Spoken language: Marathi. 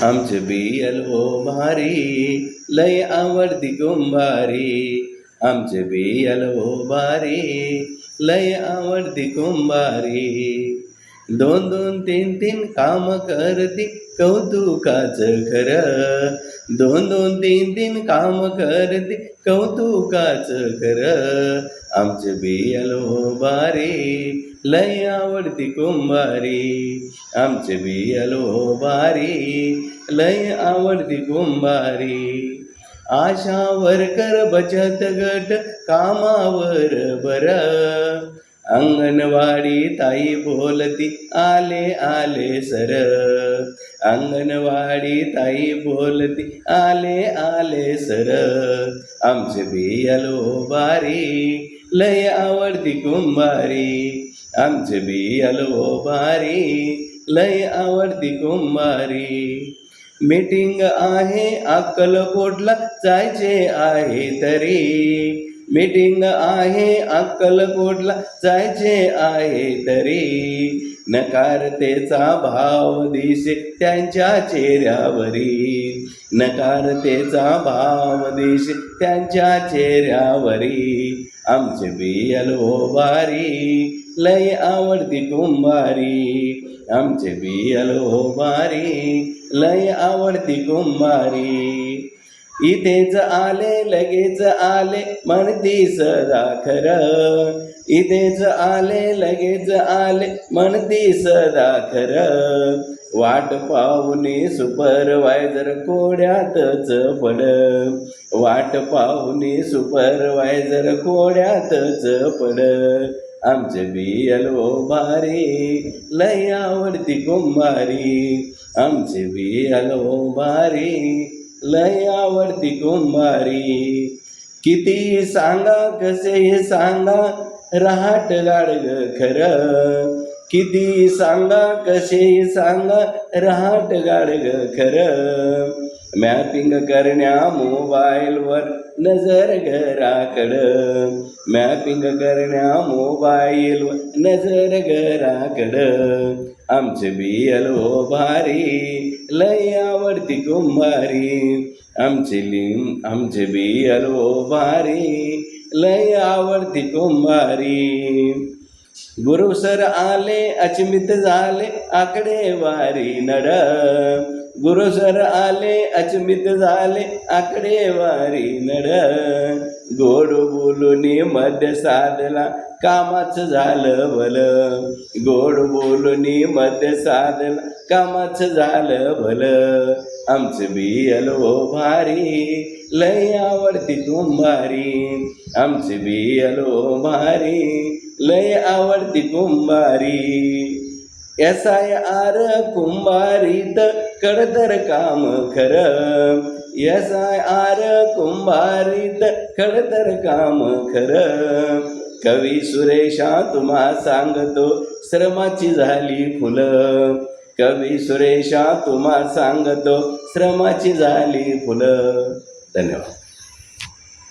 आमचे बियलो भारी लय आवडती कुंभारी. आमचे बियलो भारी लय आवडती कुंभारी. 2-2 3-3 काम करती कौतुकाचं खरं. 2-2 3-3 काम करती कौतुकाचं खरं. आमचे बियलो भारी लय आवडती कुंभारी. आमचे बियलो भारी लय आवडती कुंभारी. आशा वर्कर बचत गट कामावर बरं. अंगणवाडी ताई बोलती आले आले सर. अंगणवाडी ताई बोलती आले आले सर. आमचे बियलो भारी लय आवडती कुंभारी. आमचे बियलो भारी लय आवडती कुंभारी. मीटिंग आहे अक्कलकोटला जायचे आहे तरी. मीटिंग आहे अक्कलकोटला जायचे आहे तरी. नकारतेचा भाव दिसे त्यांच्या चेहऱ्यावरी. नकारतेचा भाव दिसे त्यांच्या चेहऱ्यावरी. आमचे बियलो भारी लय आवडती कुंभारी. आमचे बियलो भारी लय आवडती कुंभारी. इथेच आले लगेच आले म्हणती सदा खरं. इथेच आले लगेच आले म्हणती सदा खरं. वाट पाहुनी सुपरवायझर कोड्यातच पड. वाट पाहुनी सुपरवायझर कोड्यातच पड. आमचे बियलो भारी लय आवडती कुंभारी. आमचे बियलो भारी लय आवडती कुंभारी. किती सांगा कसे सांगा रहाट गाडग खरं. किती सांगा कसे सांगा रहाट गाडग खरं. मॅपिंग करण्या मोबाईलवर नजर घराकडं. मॅपिंग करण्या मोबाईलवर नजर घराकडं. आमचे बियलो भारी लय आवडती कुंभारी. आमचे बियलो भारी लय आवडती कुंभारी. गुरु सर आले अचमित झाले आकडेवारी नड. गुरु सर आले अचमित झाले आकडेवारी नड. गोड बोलूनी मध्य साधला कामाचं झालं भलं. गोड बोलूनी मध्य साधला कामाचं झालं भलं. आमचे बियलो भारी लय आवडती कुंभारी. आमचे बियलो भारी लय आवडती कुंभारी. SIR कुंभारीत कडतर काम खरं. SIR कुंभारीत कडतर काम खरं. कवी सुरेशा तुम्हा सांगतो श्रमाची झाली फुलं. कवी सुरेशा तुम्हा सांगतो श्रमाची झाली फुलं. धन्यवाद.